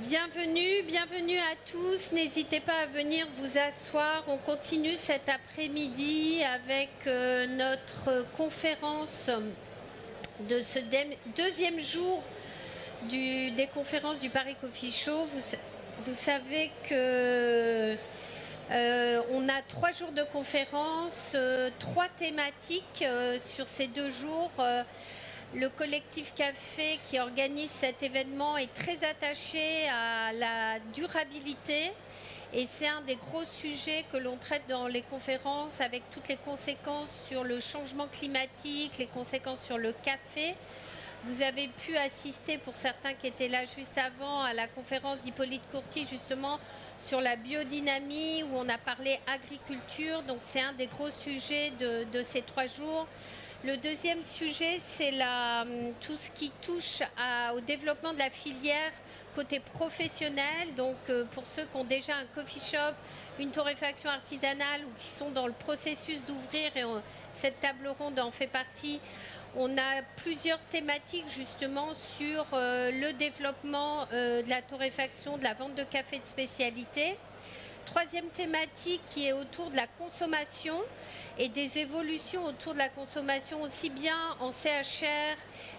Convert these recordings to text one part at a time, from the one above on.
Bienvenue à tous. N'hésitez pas à venir vous asseoir. On continue cet après-midi avec notre conférence de ce deuxième jour des conférences du Paris Coffee Show. Vous savez que on a 3 jours de conférence, 3 thématiques sur ces 2 jours. Le collectif Café qui organise cet événement est très attaché à la durabilité et c'est un des gros sujets que l'on traite dans les conférences avec toutes les conséquences sur le changement climatique, les conséquences sur le café. Vous avez pu assister, pour certains qui étaient là juste avant, à la conférence d'Hippolyte Courty justement sur la biodynamie où on a parlé agriculture. Donc c'est un des gros sujets de ces 3 jours. Le deuxième sujet, c'est tout ce qui touche au développement de la filière côté professionnel. Donc pour ceux qui ont déjà un coffee shop, une torréfaction artisanale ou qui sont dans le processus d'ouvrir, et cette table ronde en fait partie, on a plusieurs thématiques justement sur le développement de la torréfaction, de la vente de café de spécialité. Troisième thématique qui est autour de la consommation et des évolutions autour de la consommation aussi bien en CHR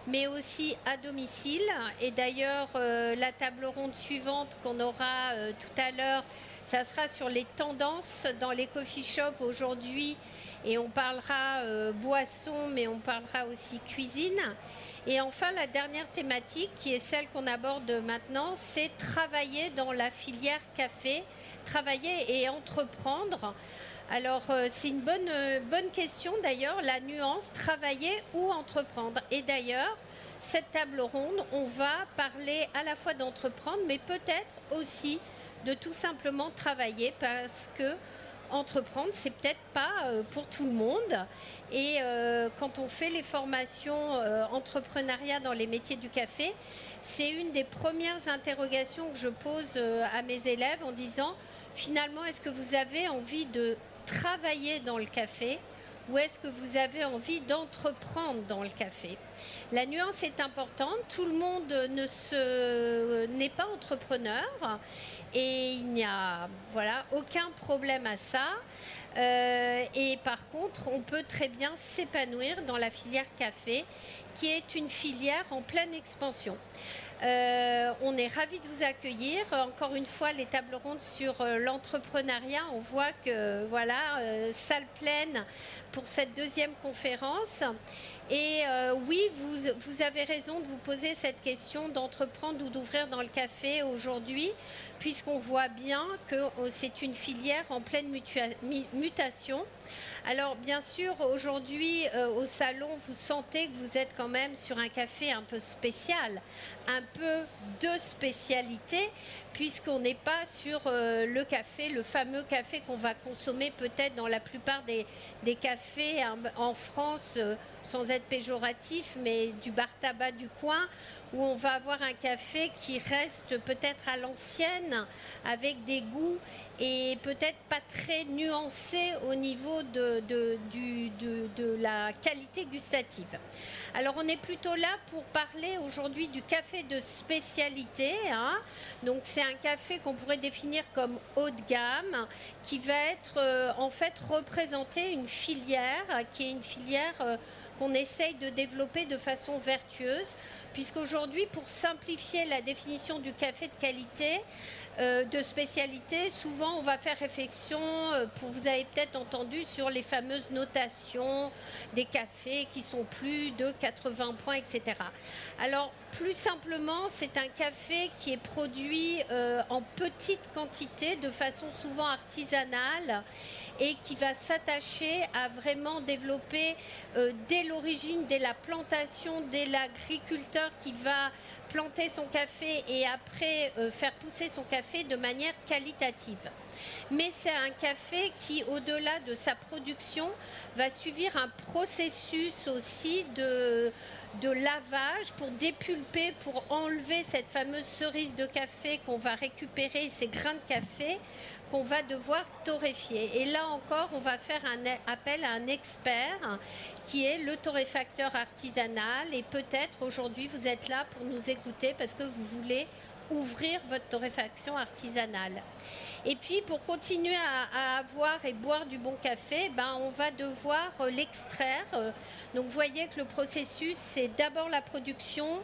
mais aussi à domicile. Et d'ailleurs la table ronde suivante qu'on aura tout à l'heure, ça sera sur les tendances dans les coffee shops aujourd'hui et on parlera boisson mais on parlera aussi cuisine. Et enfin, la dernière thématique, qui est celle qu'on aborde maintenant, c'est travailler dans la filière café, travailler et entreprendre. Alors, c'est une bonne question d'ailleurs, la nuance, travailler ou entreprendre. Et d'ailleurs, cette table ronde, on va parler à la fois d'entreprendre, mais peut-être aussi de tout simplement travailler parce que entreprendre, c'est peut-être pas pour tout le monde. Et quand on fait les formations entrepreneuriat dans les métiers du café, c'est une des premières interrogations que je pose à mes élèves en disant finalement, est-ce que vous avez envie de travailler dans le café ou est-ce que vous avez envie d'entreprendre dans le café? La nuance est importante, tout le monde n'est pas entrepreneur et il n'y a aucun problème à ça. Et par contre, on peut très bien s'épanouir dans la filière café, qui est une filière en pleine expansion. On est ravis de vous accueillir. Encore une fois, les tables rondes sur l'entrepreneuriat, on voit que salle pleine pour cette deuxième conférence. Et oui, vous avez raison de vous poser cette question d'entreprendre ou d'ouvrir dans le café aujourd'hui, puisqu'on voit bien que c'est une filière en pleine mutation. Alors bien sûr, aujourd'hui au salon, vous sentez que vous êtes quand même sur un café un peu spécial, un peu de spécialité, puisqu'on n'est pas sur le café, le fameux café qu'on va consommer peut-être dans la plupart des cafés en France, sans être péjoratif, mais du bar tabac du coin, où on va avoir un café qui reste peut-être à l'ancienne, avec des goûts et peut-être pas très nuancés au niveau de la qualité gustative. Alors on est plutôt là pour parler aujourd'hui du café de spécialité, hein. Donc c'est un café qu'on pourrait définir comme haut de gamme, qui va être en fait représenter une filière, qui est une filière qu'on essaye de développer de façon vertueuse, puisqu'aujourd'hui, pour simplifier la définition du café de qualité, de spécialité, souvent on va faire réflexion, vous avez peut-être entendu, sur les fameuses notations des cafés qui sont plus de 80 points, etc. Alors, plus simplement, c'est un café qui est produit en petite quantité, de façon souvent artisanale, et qui va s'attacher à vraiment développer dès l'origine, dès la plantation, dès l'agriculteur qui va planter son café et après faire pousser son café de manière qualitative. Mais c'est un café qui, au-delà de sa production, va suivre un processus aussi de lavage pour dépulper, pour enlever cette fameuse cerise de café qu'on va récupérer, ces grains de café qu'on va devoir torréfier. Et là encore, on va faire un appel à un expert qui est le torréfacteur artisanal. Et peut-être aujourd'hui, vous êtes là pour nous écouter parce que vous voulez ouvrir votre torréfaction artisanale. Et puis pour continuer à avoir et boire du bon café, on va devoir l'extraire. Donc vous voyez que le processus, c'est d'abord la production,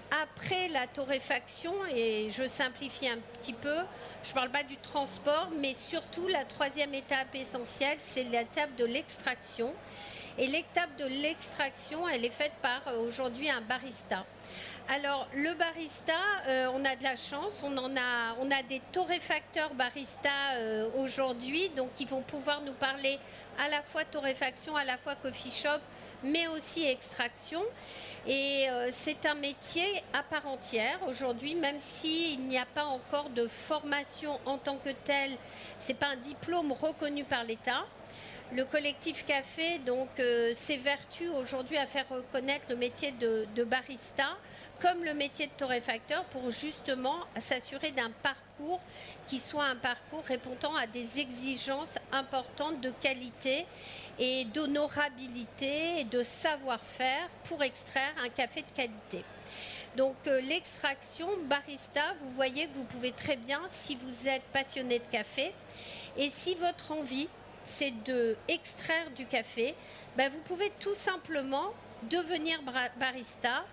après la torréfaction, et je simplifie un petit peu, je ne parle pas du transport, mais surtout la troisième étape essentielle, c'est l'étape de l'extraction. Et l'étape de l'extraction, elle est faite par aujourd'hui un barista. Alors le barista, on a de la chance, on a des torréfacteurs baristas aujourd'hui, donc ils vont pouvoir nous parler à la fois torréfaction, à la fois coffee shop, mais aussi extraction. Et c'est un métier à part entière aujourd'hui, même s'il n'y a pas encore de formation en tant que telle, ce n'est pas un diplôme reconnu par l'État. Le collectif Café s'évertue aujourd'hui à faire reconnaître le métier de barista comme le métier de torréfacteur pour justement s'assurer d'un parcours qui soit un parcours répondant à des exigences importantes de qualité et d'honorabilité et de savoir-faire pour extraire un café de qualité. Donc l'extraction barista, vous voyez que vous pouvez très bien, si vous êtes passionné de café et si votre envie c'est d'extraire du café, vous pouvez tout simplement devenir barista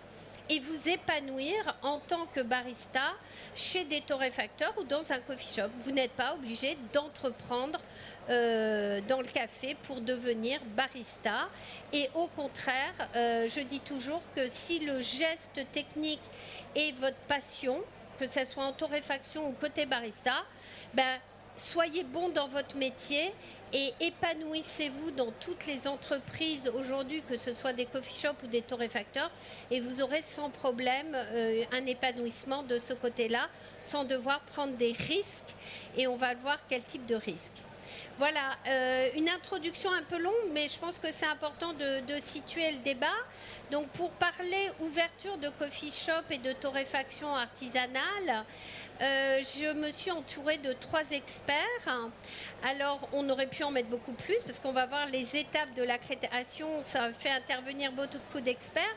et vous épanouir en tant que barista chez des torréfacteurs ou dans un coffee shop. Vous n'êtes pas obligé d'entreprendre dans le café pour devenir barista. Et au contraire, je dis toujours que si le geste technique est votre passion, que ce soit en torréfaction ou côté barista, soyez bon dans votre métier et épanouissez-vous dans toutes les entreprises aujourd'hui, que ce soit des coffee shops ou des torréfacteurs, et vous aurez sans problème un épanouissement de ce côté-là, sans devoir prendre des risques, et on va voir quel type de risque. Voilà, une introduction un peu longue, mais je pense que c'est important de situer le débat. Donc pour parler ouverture de coffee shop et de torréfaction artisanale, je me suis entourée de 3 experts. Alors, on aurait pu en mettre beaucoup plus parce qu'on va voir les étapes de la création. Ça fait intervenir beaucoup d'experts.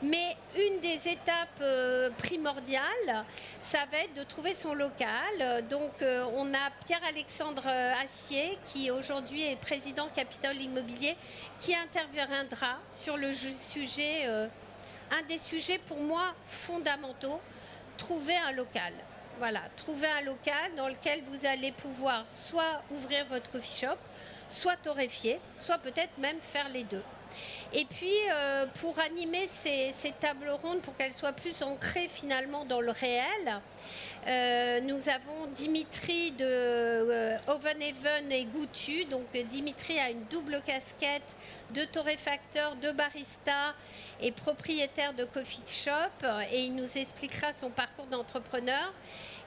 Mais une des étapes primordiales, ça va être de trouver son local. Donc, on a Pierre-Alexandre Assier, qui aujourd'hui est président Capitole Immobilier, qui interviendra sur le sujet, un des sujets pour moi fondamentaux, trouver un local. Voilà, trouver un local dans lequel vous allez pouvoir soit ouvrir votre coffee shop, soit torréfier, soit peut-être même faire les deux. Et puis, pour animer ces tables rondes, pour qu'elles soient plus ancrées finalement dans le réel, nous avons Dimitri de Oven Even et Goutu. Donc Dimitri a une double casquette de torréfacteur, de barista et propriétaire de coffee shop, et il nous expliquera son parcours d'entrepreneur.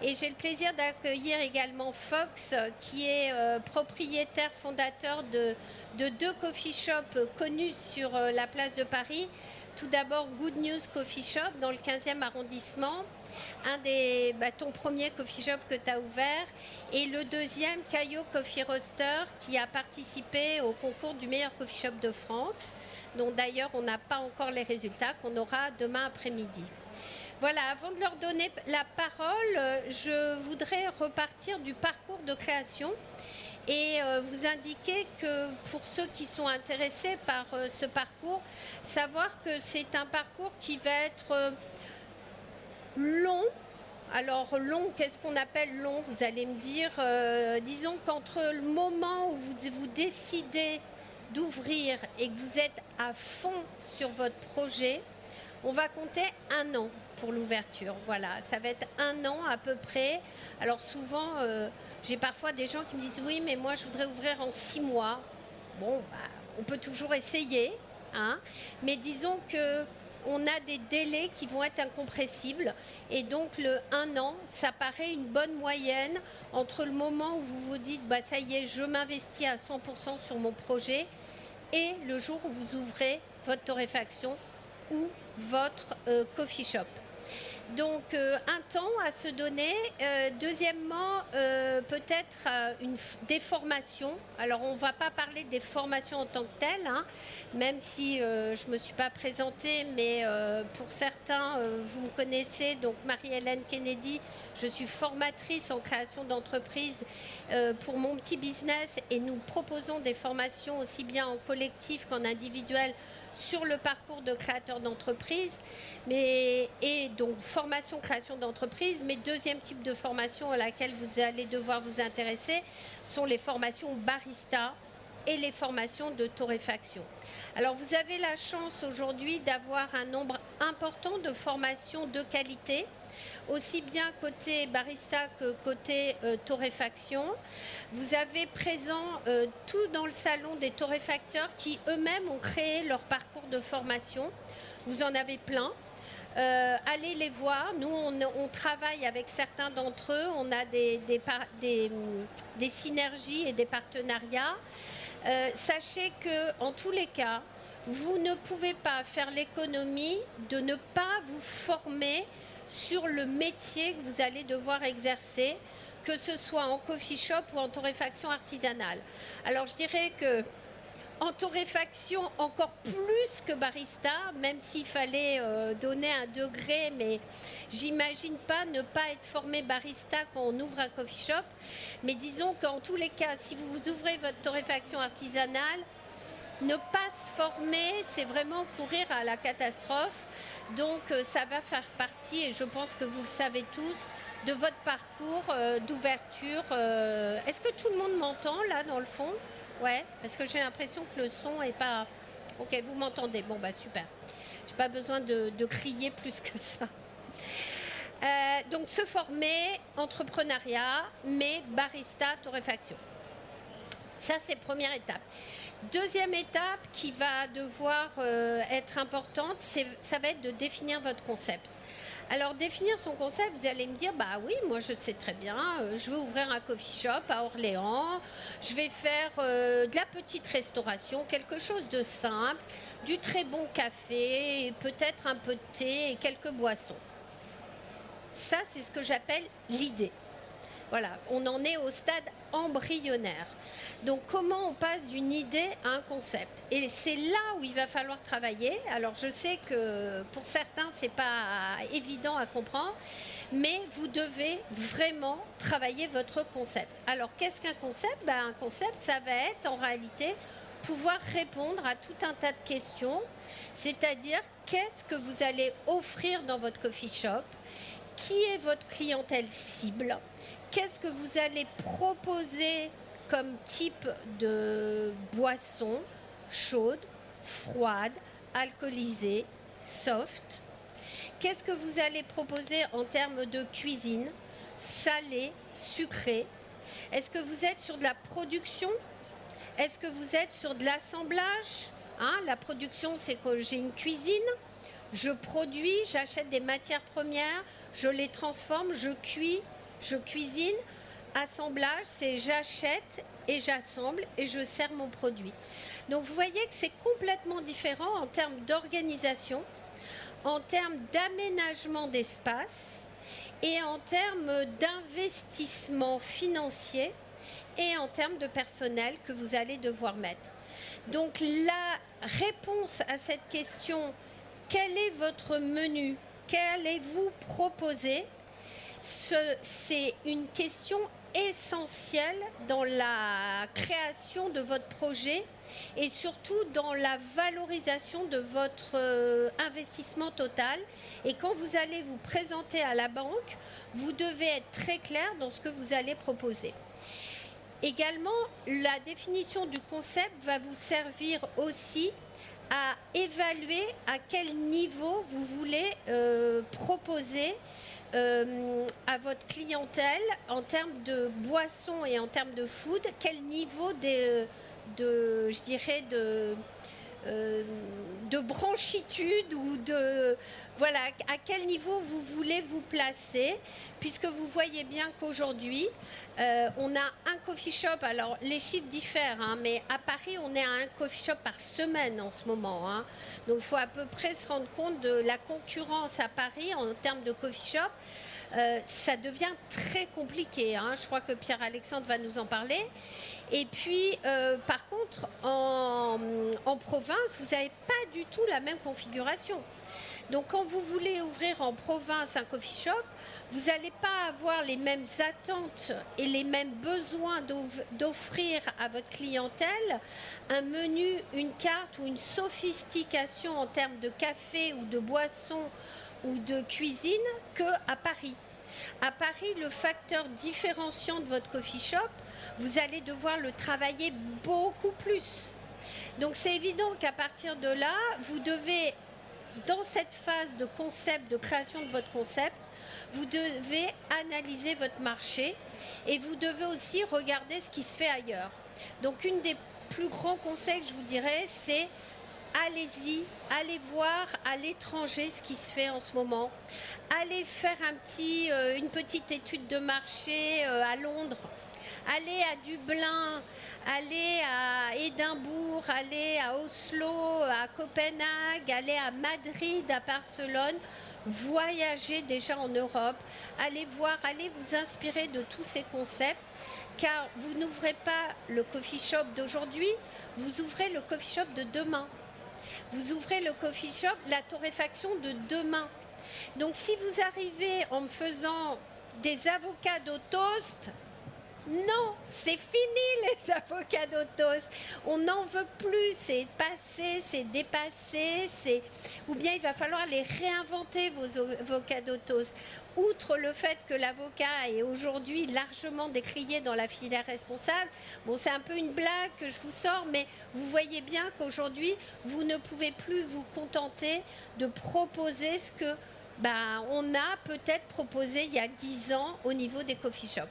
Et j'ai le plaisir d'accueillir également Fox, qui est propriétaire fondateur de 2 coffee shops connus sur la place de Paris. Tout d'abord, Good News Coffee Shop dans le 15e arrondissement, ton premier coffee shop que tu as ouvert, et le deuxième, Caillot Coffee Roaster, qui a participé au concours du meilleur coffee shop de France, dont d'ailleurs on n'a pas encore les résultats, qu'on aura demain après-midi. Voilà, avant de leur donner la parole, je voudrais repartir du parcours de création et vous indiquer que pour ceux qui sont intéressés par ce parcours, savoir que c'est un parcours qui va être long. Alors long, qu'est-ce qu'on appelle long? Vous allez me dire, disons qu'entre le moment où vous décidez d'ouvrir et que vous êtes à fond sur votre projet, on va compter 1 an pour l'ouverture. Voilà, ça va être 1 an à peu près. Alors souvent, j'ai parfois des gens qui me disent « Oui, mais moi, je voudrais ouvrir en 6 mois. » Bon, on peut toujours essayer, hein, mais disons qu'on a des délais qui vont être incompressibles. Et donc, le 1 an, ça paraît une bonne moyenne entre le moment où vous vous dites « Ça y est, je m'investis à 100% sur mon projet » et le jour où vous ouvrez votre torréfaction ou votre coffee shop. Donc, un temps à se donner. Deuxièmement, peut-être des formations. Alors, on ne va pas parler des formations en tant que telles, hein, même si je ne me suis pas présentée, mais pour certains, vous me connaissez. Donc, Marie-Hélène Kennedy, je suis formatrice en création d'entreprise pour mon petit business et nous proposons des formations aussi bien en collectif qu'en individuel sur le parcours de créateur d'entreprise, et donc formation création d'entreprise. Mais deuxième type de formation à laquelle vous allez devoir vous intéresser sont les formations barista et les formations de torréfaction. Alors vous avez la chance aujourd'hui d'avoir un nombre important de formations de qualité, aussi bien côté barista que côté torréfaction. Vous avez présent tout dans le salon des torréfacteurs qui eux-mêmes ont créé leur parcours de formation. Vous en avez plein. Allez les voir. Nous, on travaille avec certains d'entre eux. On a des synergies et des partenariats. Sachez qu'en tous les cas, vous ne pouvez pas faire l'économie de ne pas vous former sur le métier que vous allez devoir exercer, que ce soit en coffee shop ou en torréfaction artisanale. Alors je dirais que en torréfaction encore plus que barista, même s'il fallait donner un degré, mais j'imagine pas ne pas être formé barista quand on ouvre un coffee shop. Mais disons qu'en tous les cas, si vous ouvrez votre torréfaction artisanale, ne pas se former, c'est vraiment courir à la catastrophe. Donc ça va faire partie, et je pense que vous le savez tous, de votre parcours d'ouverture. Est-ce que tout le monde m'entend là dans le fond? Ouais, parce que j'ai l'impression que le son est pas... Ok, vous m'entendez. Bon, bah super. J'ai pas besoin de crier plus que ça. Donc se former, entrepreneuriat, mais barista, torréfaction. Ça, c'est première étape. Deuxième étape qui va devoir être importante, ça va être de définir votre concept. Alors, définir son concept, vous allez me dire, bah oui, moi je sais très bien, je veux ouvrir un coffee shop à Orléans, je vais faire de la petite restauration, quelque chose de simple, du très bon café, peut-être un peu de thé et quelques boissons. Ça, c'est ce que j'appelle l'idée. Voilà, on en est au stade embryonnaire. Donc, comment on passe d'une idée à un concept? Et c'est là où il va falloir travailler. Alors, je sais que pour certains, ce n'est pas évident à comprendre, mais vous devez vraiment travailler votre concept. Alors, qu'est-ce qu'un concept? Un concept, ça va être en réalité pouvoir répondre à tout un tas de questions, c'est-à-dire qu'est-ce que vous allez offrir dans votre coffee shop? Qui est votre clientèle cible? Qu'est-ce que vous allez proposer comme type de boisson chaude, froide, alcoolisée, soft? Qu'est-ce que vous allez proposer en termes de cuisine, salée, sucrée? Est-ce que vous êtes sur de la production? Est-ce que vous êtes sur de l'assemblage? La production, c'est que j'ai une cuisine, je produis, j'achète des matières premières, je les transforme, je cuis, je cuisine. Assemblage, c'est j'achète et j'assemble et je sers mon produit. Donc vous voyez que c'est complètement différent en termes d'organisation, en termes d'aménagement d'espace et en termes d'investissement financier et en termes de personnel que vous allez devoir mettre. Donc la réponse à cette question, quel est votre menu? Qu'allez-vous proposer? C'est une question essentielle dans la création de votre projet et surtout dans la valorisation de votre investissement total. Et quand vous allez vous présenter à la banque, vous devez être très clair dans ce que vous allez proposer. Également, la définition du concept va vous servir aussi à évaluer à quel niveau vous voulez proposer à votre clientèle en termes de boissons et en termes de food, quel niveau de branchitude ou de... Voilà, à quel niveau vous voulez vous placer, puisque vous voyez bien qu'aujourd'hui, on a un coffee shop, alors les chiffres diffèrent, hein, mais à Paris, on est à un coffee shop par semaine en ce moment. Hein. Donc il faut à peu près se rendre compte de la concurrence à Paris en termes de coffee shop. Ça devient très compliqué. Hein. Je crois que Pierre-Alexandre va nous en parler. Et puis, par contre, en province, vous n'avez pas du tout la même configuration. Donc, quand vous voulez ouvrir en province un coffee shop, vous n'allez pas avoir les mêmes attentes et les mêmes besoins d'offrir à votre clientèle un menu, une carte ou une sophistication en termes de café ou de boisson ou de cuisine qu'à Paris. À Paris, le facteur différenciant de votre coffee shop, vous allez devoir le travailler beaucoup plus. Donc c'est évident qu'à partir de là, vous devez, dans cette phase de concept, de création de votre concept, vous devez analyser votre marché et vous devez aussi regarder ce qui se fait ailleurs. Donc une des plus grands conseils que je vous dirais, c'est allez-y, allez voir à l'étranger ce qui se fait en ce moment. Allez faire une petite étude de marché à Londres. Allez à Dublin, allez à Édimbourg, allez à Oslo, à Copenhague, allez à Madrid, à Barcelone. Voyagez déjà en Europe. Allez voir, allez vous inspirer de tous ces concepts. Car vous n'ouvrez pas le coffee shop d'aujourd'hui, vous ouvrez le coffee shop de demain. Vous ouvrez le coffee shop, la torréfaction de demain. Donc si vous arrivez en me faisant des avocados toast, non, c'est fini les avocados toast. On n'en veut plus, c'est passé, c'est dépassé, ou bien il va falloir les réinventer, vos avocados toast. Outre le fait que l'avocat est aujourd'hui largement décrié dans la filière responsable, bon, c'est un peu une blague que je vous sors, mais vous voyez bien qu'aujourd'hui, vous ne pouvez plus vous contenter de proposer ce que on a peut-être proposé il y a 10 ans au niveau des coffee shops.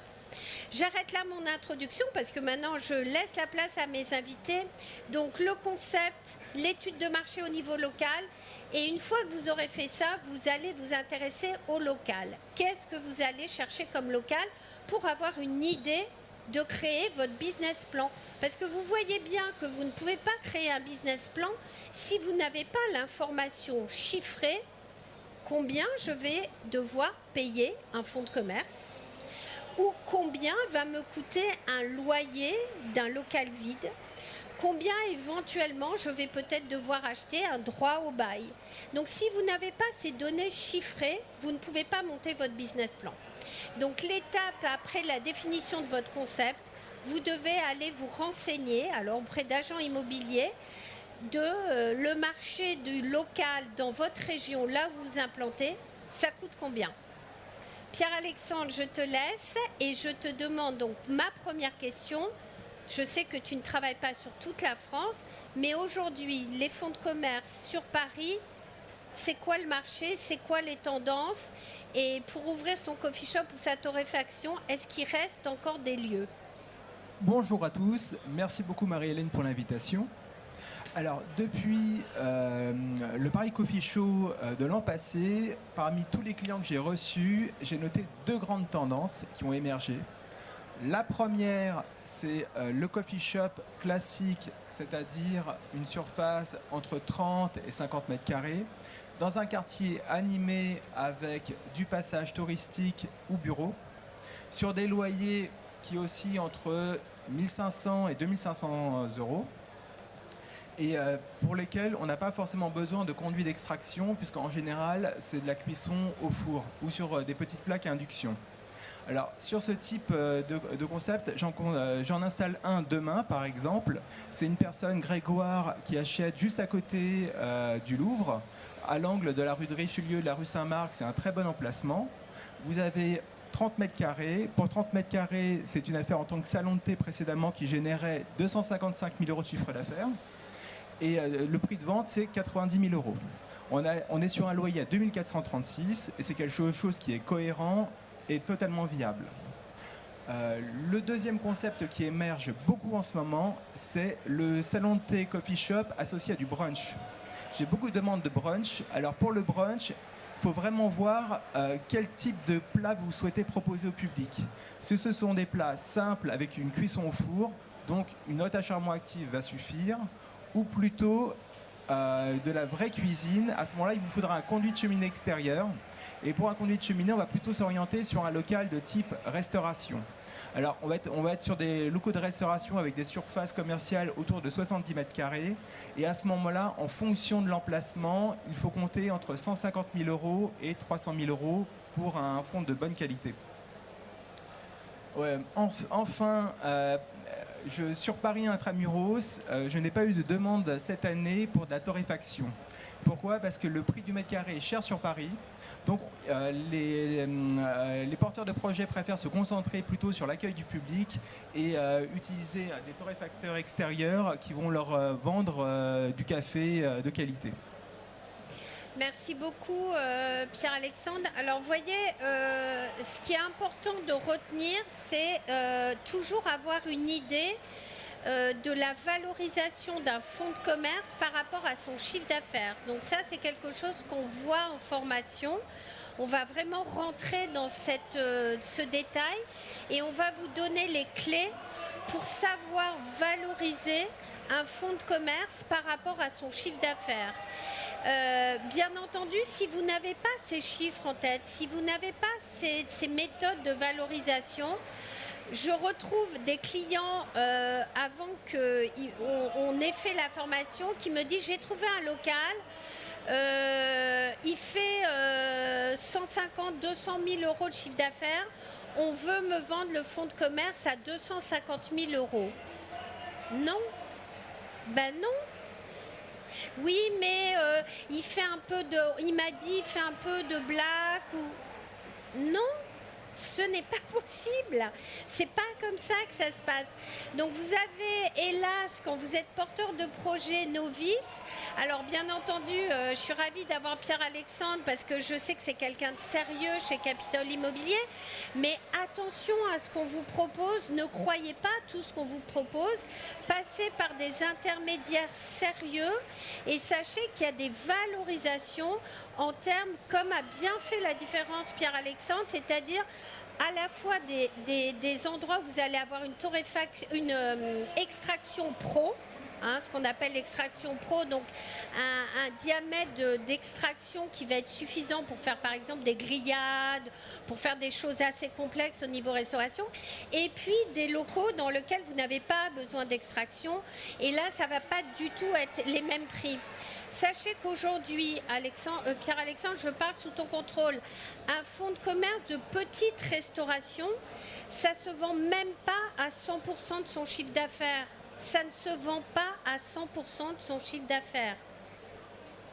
J'arrête là mon introduction parce que maintenant je laisse la place à mes invités. Donc le concept, l'étude de marché au niveau local. Et une fois que vous aurez fait ça, vous allez vous intéresser au local. Qu'est-ce que vous allez chercher comme local pour avoir une idée de créer votre business plan? Parce que vous voyez bien que vous ne pouvez pas créer un business plan si vous n'avez pas l'information chiffrée. Combien je vais devoir payer un fonds de commerce? Ou combien va me coûter un loyer d'un local vide? Combien éventuellement je vais peut-être devoir acheter un droit au bail? Donc si vous n'avez pas ces données chiffrées, vous ne pouvez pas monter votre business plan. Donc l'étape après la définition de votre concept, vous devez aller vous renseigner alors auprès d'agents immobiliers de le marché du local dans votre région, là où vous vous implantez, ça coûte combien? Pierre-Alexandre, je te laisse et je te demande donc ma première question. Je sais que tu ne travailles pas sur toute la France, mais aujourd'hui, les fonds de commerce sur Paris, c'est quoi le marché? C'est quoi les tendances? Et pour ouvrir son coffee shop ou sa torréfaction, est-ce qu'il reste encore des lieux? Bonjour à tous, merci beaucoup Marie-Hélène pour l'invitation. Alors, depuis le Paris Coffee Show de l'an passé, parmi tous les clients que j'ai reçus, j'ai noté 2 grandes tendances qui ont émergé. La première, c'est le coffee shop classique, c'est-à-dire une surface entre 30 et 50 mètres carrés, dans un quartier animé avec du passage touristique ou bureau, sur des loyers qui oscillent entre 1 500 et 2 500 euros. Et pour lesquels on n'a pas forcément besoin de conduit d'extraction, puisqu'en général, c'est de la cuisson au four ou sur des petites plaques à induction. Alors, sur ce type de concept, j'en installe un demain, par exemple. C'est une personne, Grégoire, qui achète juste à côté du Louvre, à l'angle de la rue de Richelieu et de la rue Saint-Marc. C'est un très bon emplacement. Vous avez 30 mètres carrés. Pour 30 mètres carrés, c'est une affaire en tant que salon de thé précédemment qui générait 255 000 euros de chiffre d'affaires. Et le prix de vente, c'est 90 000 euros. On est sur un loyer à 2 436 et c'est quelque chose qui est cohérent et totalement viable. Le deuxième concept qui émerge beaucoup en ce moment, c'est le salon de thé coffee shop associé à du brunch. J'ai beaucoup de demandes de brunch. Alors pour le brunch, il faut vraiment voir quel type de plat vous souhaitez proposer au public. Ce sont des plats simples avec une cuisson au four, donc une haute à charbon active va suffire, ou plutôt de la vraie cuisine. À ce moment-là, il vous faudra un conduit de cheminée extérieur. Et pour un conduit de cheminée, on va plutôt s'orienter sur un local de type restauration. Alors, on va être sur des locaux de restauration avec des surfaces commerciales autour de 70 mètres carrés. Et à ce moment-là, en fonction de l'emplacement, il faut compter entre 150 000 € et 300 000 € pour un fond de bonne qualité. Ouais, enfin, sur Paris Intramuros, je n'ai pas eu de demande cette année pour de la torréfaction. Pourquoi ? Parce que le prix du mètre carré est cher sur Paris. Donc les porteurs de projets préfèrent se concentrer plutôt sur l'accueil du public et utiliser des torréfacteurs extérieurs qui vont leur vendre du café de qualité. Merci beaucoup Pierre-Alexandre. Alors vous voyez, ce qui est important de retenir, c'est toujours avoir une idée de la valorisation d'un fonds de commerce par rapport à son chiffre d'affaires. Donc ça, c'est quelque chose qu'on voit en formation. On va vraiment rentrer dans ce détail et on va vous donner les clés pour savoir valoriser un fonds de commerce par rapport à son chiffre d'affaires. Bien entendu, si vous n'avez pas ces chiffres en tête, si vous n'avez pas ces méthodes de valorisation, je retrouve des clients avant qu'on ait fait la formation qui me disent j'ai trouvé un local, il fait 150, 200 000 € de chiffre d'affaires, on veut me vendre le fonds de commerce à 250 000 €. Non, ben non. Oui, mais il fait un peu de, il m'a dit, il fait un peu de blague ou non. Ce n'est pas possible. C'est pas comme ça que ça se passe. Donc vous avez, hélas, quand vous êtes porteur de projet novice, alors bien entendu, je suis ravie d'avoir Pierre-Alexandre parce que je sais que c'est quelqu'un de sérieux chez Capitole Immobilier, mais attention à ce qu'on vous propose, ne croyez pas tout ce qu'on vous propose, passez par des intermédiaires sérieux et sachez qu'il y a des valorisations en termes, comme a bien fait la différence Pierre-Alexandre, c'est-à-dire à la fois des endroits où vous allez avoir une extraction pro, hein, ce qu'on appelle l'extraction pro, donc un diamètre d'extraction qui va être suffisant pour faire par exemple des grillades, pour faire des choses assez complexes au niveau restauration, et puis des locaux dans lesquels vous n'avez pas besoin d'extraction, et là ça ne va pas du tout être les mêmes prix. Sachez qu'aujourd'hui, Pierre-Alexandre, je parle sous ton contrôle, un fonds de commerce de petite restauration, ça ne se vend même pas à 100% de son chiffre d'affaires. Ça ne se vend pas à 100% de son chiffre d'affaires.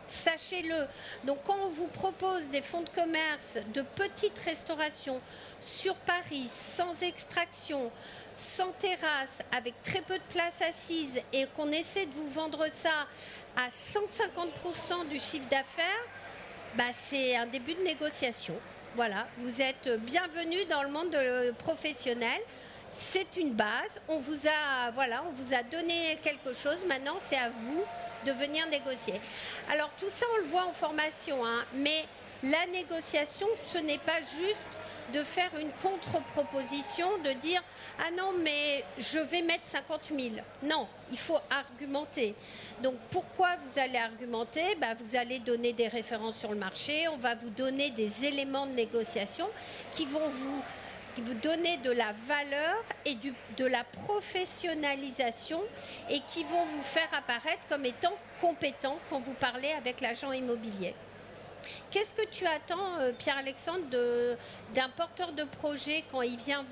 Sachez-le. Donc quand on vous propose des fonds de commerce de petite restauration sur Paris, sans extraction, sans terrasse, avec très peu de place assise et qu'on essaie de vous vendre ça à 150% du chiffre d'affaires, bah c'est un début de négociation. Voilà, vous êtes bienvenue dans le monde professionnel. C'est une base, on vous a donné quelque chose, maintenant c'est à vous de venir négocier. Alors tout ça on le voit en formation, hein, mais la négociation ce n'est pas juste de faire une contre-proposition, de dire « Ah non, mais je vais mettre 50 000 ». Non, il faut argumenter. Donc pourquoi vous allez argumenter ? Vous allez donner des références sur le marché, on va vous donner des éléments de négociation qui vont vous donner de la valeur et de la professionnalisation et qui vont vous faire apparaître comme étant compétent quand vous parlez avec l'agent immobilier. Qu'est-ce que tu attends, Pierre-Alexandre, d'un porteur de projet quand il vient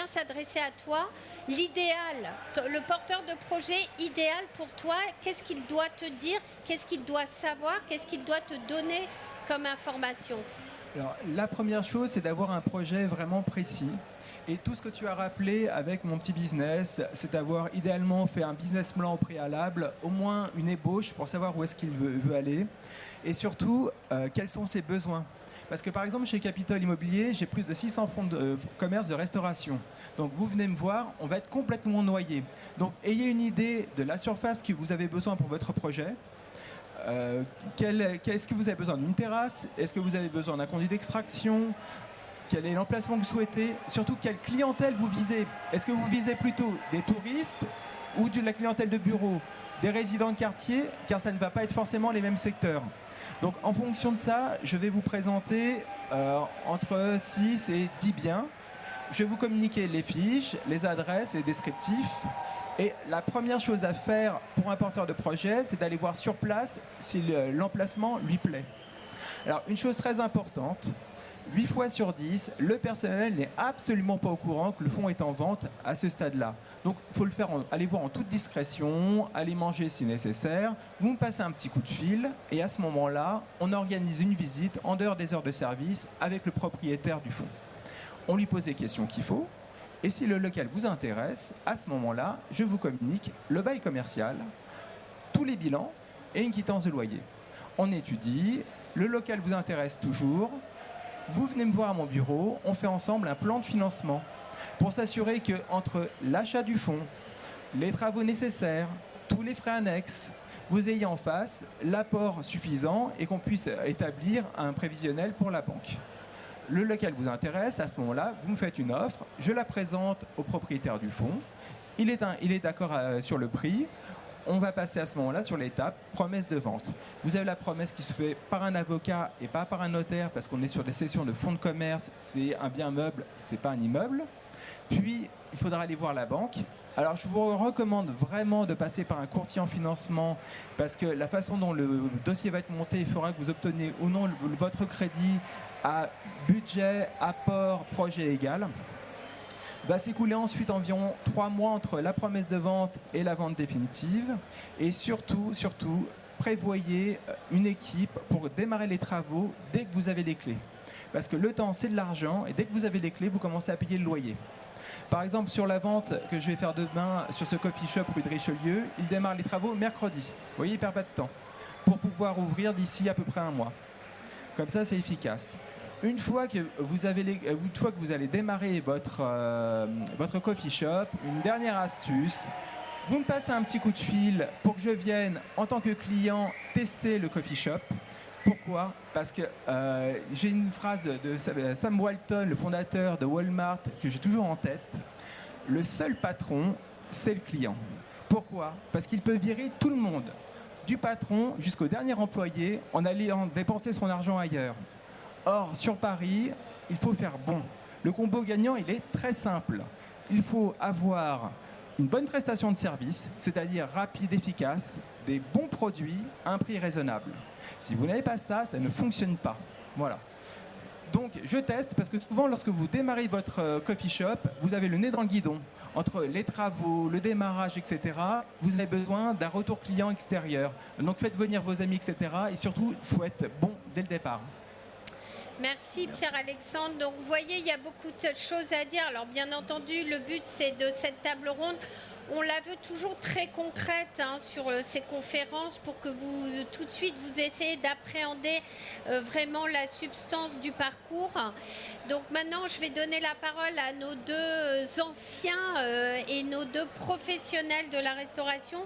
s'adresser à toi? L'idéal, le porteur de projet idéal pour toi, qu'est-ce qu'il doit te dire? Qu'est-ce qu'il doit savoir? Qu'est-ce qu'il doit te donner comme information? Alors, la première chose, c'est d'avoir un projet vraiment précis. Et tout ce que tu as rappelé avec mon petit business, c'est d'avoir idéalement fait un business plan au préalable, au moins une ébauche pour savoir où est-ce qu'il veut aller. Et surtout, quels sont ses besoins. Parce que par exemple, chez Capitole Immobilier, j'ai plus de 600 fonds de commerce de restauration. Donc vous venez me voir, on va être complètement noyé. Donc ayez une idée de la surface que vous avez besoin pour votre projet. Est-ce que vous avez besoin d'une terrasse? Est-ce que vous avez besoin d'un conduit d'extraction? Quel est l'emplacement que vous souhaitez? Surtout, quelle clientèle vous visez? Est-ce que vous visez plutôt des touristes ou de la clientèle de bureau, des résidents de quartier? Car ça ne va pas être forcément les mêmes secteurs. Donc en fonction de ça, je vais vous présenter entre 6 et 10 biens. Je vais vous communiquer les fiches, les adresses, les descriptifs. Et la première chose à faire pour un porteur de projet, c'est d'aller voir sur place si l'emplacement lui plaît. Alors une chose très importante, 8 fois sur 10, le personnel n'est absolument pas au courant que le fonds est en vente à ce stade-là. Donc il faut le faire, aller voir en toute discrétion, aller manger si nécessaire. Vous me passez un petit coup de fil et à ce moment-là, on organise une visite en dehors des heures de service avec le propriétaire du fonds. On lui pose les questions qu'il faut. Et si le local vous intéresse, à ce moment-là, je vous communique le bail commercial, tous les bilans et une quittance de loyer. On étudie, le local vous intéresse toujours. Vous venez me voir à mon bureau, on fait ensemble un plan de financement pour s'assurer qu'entre l'achat du fonds, les travaux nécessaires, tous les frais annexes, vous ayez en face l'apport suffisant et qu'on puisse établir un prévisionnel pour la banque. Le local vous intéresse, à ce moment-là, vous me faites une offre, je la présente au propriétaire du fonds, il est d'accord sur le prix. On va passer à ce moment-là sur l'étape promesse de vente. Vous avez la promesse qui se fait par un avocat et pas par un notaire parce qu'on est sur des sessions de fonds de commerce, c'est un bien meuble, c'est pas un immeuble. Puis, il faudra aller voir la banque. Alors, je vous recommande vraiment de passer par un courtier en financement parce que la façon dont le dossier va être monté fera que vous obtenez ou non votre crédit à budget, apport, projet égal. Va s'écouler ensuite environ 3 mois entre la promesse de vente et la vente définitive. Et surtout, prévoyez une équipe pour démarrer les travaux dès que vous avez les clés. Parce que le temps, c'est de l'argent, et dès que vous avez les clés, vous commencez à payer le loyer. Par exemple, sur la vente que je vais faire demain sur ce coffee shop rue de Richelieu, il démarre les travaux mercredi. Vous voyez, il ne perd pas de temps. Pour pouvoir ouvrir d'ici à peu près 1 mois. Comme ça, c'est efficace. Une fois que vous allez démarrer votre coffee shop, une dernière astuce, vous me passez un petit coup de fil pour que je vienne en tant que client tester le coffee shop. Pourquoi? Parce que j'ai une phrase de Sam Walton, le fondateur de Walmart, que j'ai toujours en tête. Le seul patron, c'est le client. Pourquoi? Parce qu'il peut virer tout le monde, du patron jusqu'au dernier employé, en allant dépenser son argent ailleurs. Or, sur Paris, il faut faire bon. Le combo gagnant, il est très simple. Il faut avoir une bonne prestation de service, c'est-à-dire rapide, efficace, des bons produits à un prix raisonnable. Si vous n'avez pas ça, ça ne fonctionne pas. Voilà. Donc, je teste parce que souvent, lorsque vous démarrez votre coffee shop, vous avez le nez dans le guidon. Entre les travaux, le démarrage, etc., vous avez besoin d'un retour client extérieur. Donc, faites venir vos amis, etc. Et surtout, il faut être bon dès le départ. Merci Pierre-Alexandre. Donc vous voyez, il y a beaucoup de choses à dire. Alors bien entendu, le but c'est de cette table ronde. On la veut toujours très concrète sur ces conférences pour que vous, tout de suite, vous essayez d'appréhender vraiment la substance du parcours. Donc maintenant, je vais donner la parole à nos 2 anciens et nos 2 professionnels de la restauration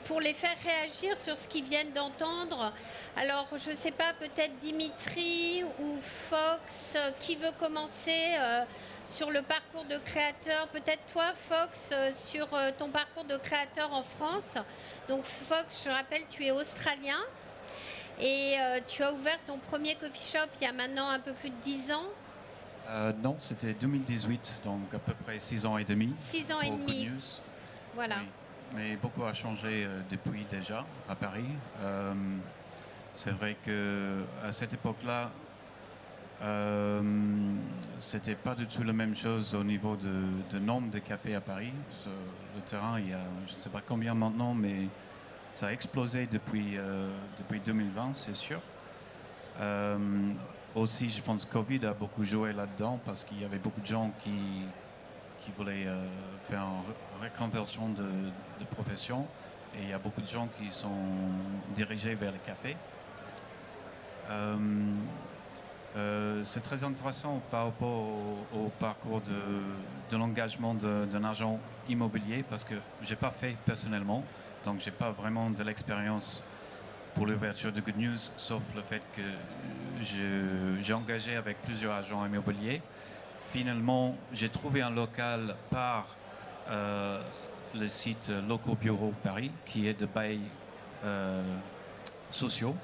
pour les faire réagir sur ce qu'ils viennent d'entendre. Alors, je ne sais pas, peut-être Dimitri ou Fox, qui veut commencer sur le parcours de créateur? Peut-être toi, Fox, sur ton parcours de créateur en France. Donc, Fox, je rappelle, tu es australien et tu as ouvert ton premier coffee shop il y a maintenant un peu plus de 10 ans. Non, c'était 2018, donc à peu près 6 ans et demi. 6 ans et demi. Voilà. Oui. Mais beaucoup a changé depuis déjà à Paris. C'est vrai qu'à cette époque-là, c'était pas du tout la même chose au niveau de nombre de cafés à Paris. Sur le terrain, il y a je ne sais pas combien maintenant, mais ça a explosé depuis 2020, c'est sûr. Aussi, je pense que Covid a beaucoup joué là-dedans parce qu'il y avait beaucoup de gens qui voulaient faire une reconversion de profession et il y a beaucoup de gens qui sont dirigés vers le café. c'est très intéressant par rapport au parcours de l'engagement d'un agent immobilier parce que je n'ai pas fait personnellement, donc je n'ai pas vraiment de l'expérience pour l'ouverture de Good News, sauf le fait que j'ai engagé avec plusieurs agents immobiliers. Finalement, j'ai trouvé un local par le site Locaux Bureau Paris, qui est de bail sociaux.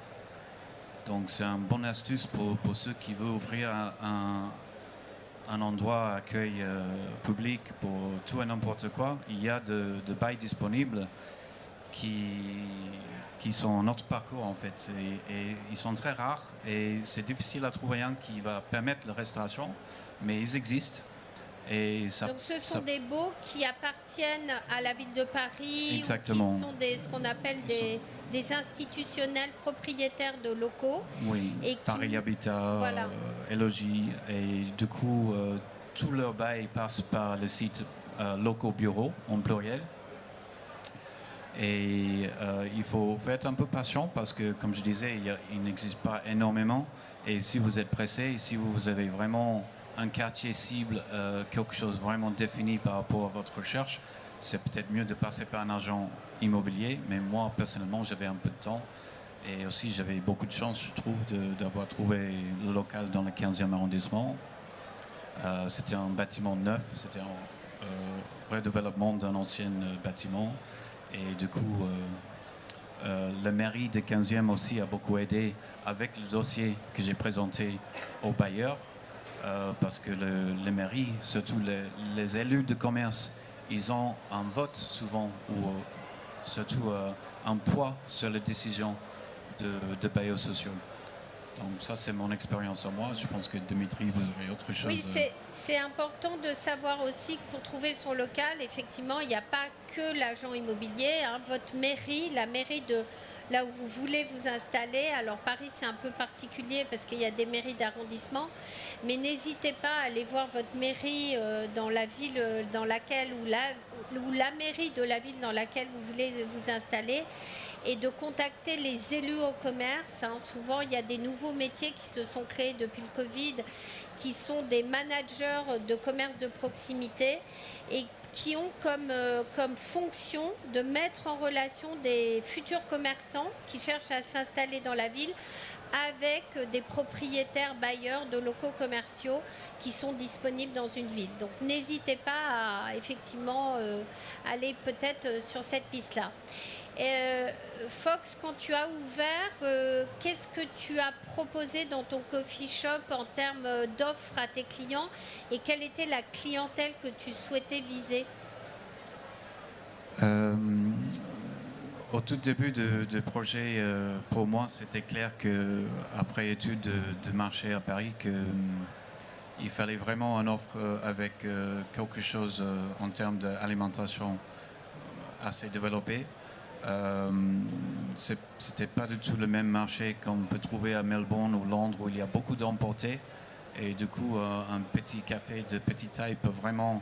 Donc c'est une bonne astuce pour ceux qui veulent ouvrir un endroit à accueil public pour tout et n'importe quoi. Il y a de bails disponibles qui sont en notre parcours en fait. Et ils sont très rares et c'est difficile à trouver un qui va permettre la restauration, mais ils existent. Et ça, donc ce sont des baux qui appartiennent à la ville de Paris, exactement. Ou qui sont ce qu'on appelle des institutionnels propriétaires de locaux. Oui, et Paris Habitat, voilà. Élogie, et du coup tout leur bail passe par le site Locaux Bureau en pluriel. Et il faut être un peu patient parce que, comme je disais, il n'existe pas énormément. Et si vous êtes pressé, si vous avez vraiment un quartier cible, quelque chose vraiment défini par rapport à votre recherche, c'est peut-être mieux de passer par un agent immobilier. Mais moi, personnellement, j'avais un peu de temps. Et aussi, j'avais beaucoup de chance, je trouve, d'avoir trouvé le local dans le 15e arrondissement. C'était un bâtiment neuf, c'était un redéveloppement d'un ancien bâtiment. Et du coup, la mairie de 15e aussi a beaucoup aidé avec le dossier que j'ai présenté aux bailleurs, parce que les mairies, surtout les élus de commerce, ils ont un vote souvent, ou surtout un poids sur les décisions de bailleurs sociaux. Donc ça, c'est mon expérience en moi. Je pense que Dimitri, vous aurez autre chose. Oui, c'est important de savoir aussi que pour trouver son local, effectivement, il n'y a pas que l'agent immobilier. Hein. Votre mairie, la mairie de là où vous voulez vous installer. Alors Paris, c'est un peu particulier parce qu'il y a des mairies d'arrondissement. Mais n'hésitez pas à aller voir votre mairie dans la ville dans laquelle, ou la mairie de la ville dans laquelle vous voulez vous installer, et de contacter les élus au commerce. Hein. Souvent, il y a des nouveaux métiers qui se sont créés depuis le Covid, qui sont des managers de commerce de proximité et qui ont comme fonction de mettre en relation des futurs commerçants qui cherchent à s'installer dans la ville avec des propriétaires bailleurs de locaux commerciaux qui sont disponibles dans une ville. Donc n'hésitez pas à effectivement aller peut-être sur cette piste-là. Fox, quand tu as ouvert, qu'est-ce que tu as proposé dans ton coffee shop en termes d'offres à tes clients et quelle était la clientèle que tu souhaitais viser? Au tout début du projet, pour moi, c'était clair qu'après étude de marché à Paris, qu'il fallait vraiment une offre avec quelque chose en termes d'alimentation assez développé. C'était pas du tout le même marché qu'on peut trouver à Melbourne ou Londres où il y a beaucoup d'emportés et du coup un petit café de petite taille peut vraiment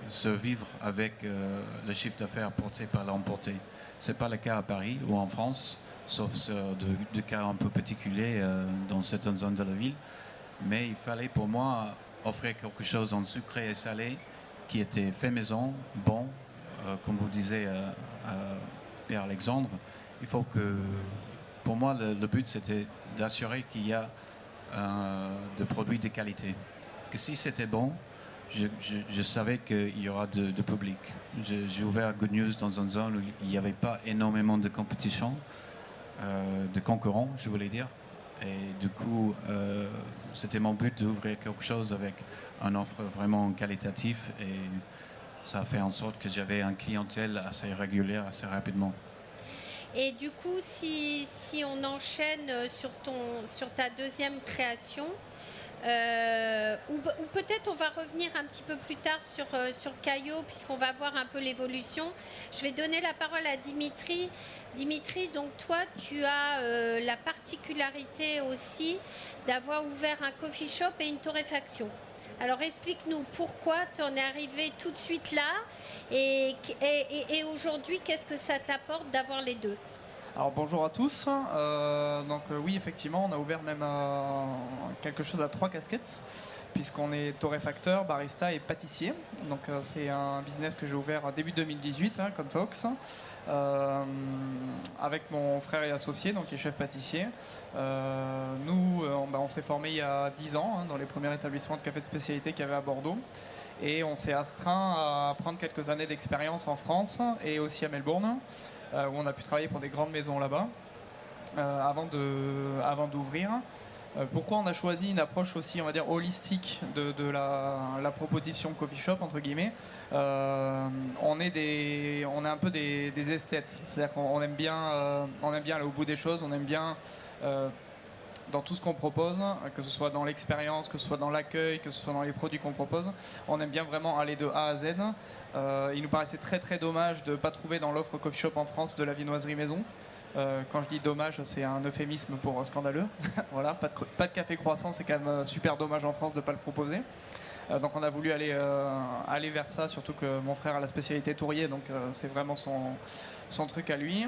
se vivre avec le chiffre d'affaires porté par l'emporté. C'est pas le cas à Paris ou en France, sauf de cas un peu particuliers dans certaines zones de la ville, mais il fallait pour moi offrir quelque chose en sucré et salé qui était fait maison, bon, comme vous disiez Pierre-Alexandre. Il faut que, pour moi, le but c'était d'assurer qu'il y a des produits de qualité. Que si c'était bon, je savais qu'il y aura de public. J'ai ouvert Good News dans une zone où il n'y avait pas énormément de compétition, de concurrents, je voulais dire. Et du coup, c'était mon but d'ouvrir quelque chose avec une offre vraiment qualitative et ça a fait en sorte que j'avais une clientèle assez régulière, assez rapidement. Et du coup, si on enchaîne sur ta deuxième création, ou peut-être on va revenir un petit peu plus tard sur Caillot, puisqu'on va voir un peu l'évolution. Je vais donner la parole à Dimitri. Dimitri, donc toi, tu as la particularité aussi d'avoir ouvert un coffee shop et une torréfaction. Alors explique-nous pourquoi tu en es arrivé tout de suite là et aujourd'hui, qu'est-ce que ça t'apporte d'avoir les deux? Alors bonjour à tous. Oui, effectivement, on a ouvert même quelque chose à 3 casquettes, puisqu'on est torréfacteur, barista et pâtissier. Donc c'est un business que j'ai ouvert début 2018, comme Fox, avec mon frère et associé, donc qui est chef pâtissier. On s'est formé il y a 10 ans dans les premiers établissements de café de spécialité qu'il y avait à Bordeaux. Et on s'est astreint à prendre quelques années d'expérience en France et aussi à Melbourne, où on a pu travailler pour des grandes maisons là-bas avant d'ouvrir. Pourquoi on a choisi une approche aussi, on va dire, holistique de la proposition coffee shop, entre guillemets. On est un peu des esthètes, c'est-à-dire qu'on aime bien aller au bout des choses, on aime bien dans tout ce qu'on propose, que ce soit dans l'expérience, que ce soit dans l'accueil, que ce soit dans les produits qu'on propose. On aime bien vraiment aller de A à Z. Il nous paraissait très très dommage de ne pas trouver dans l'offre coffee shop en France de la viennoiserie maison. Quand je dis dommage, c'est un euphémisme pour scandaleux. Voilà, pas de café croissant, c'est quand même super dommage en France de ne pas le proposer. Donc on a voulu aller vers ça, surtout que mon frère a la spécialité tourrier, donc c'est vraiment son truc à lui.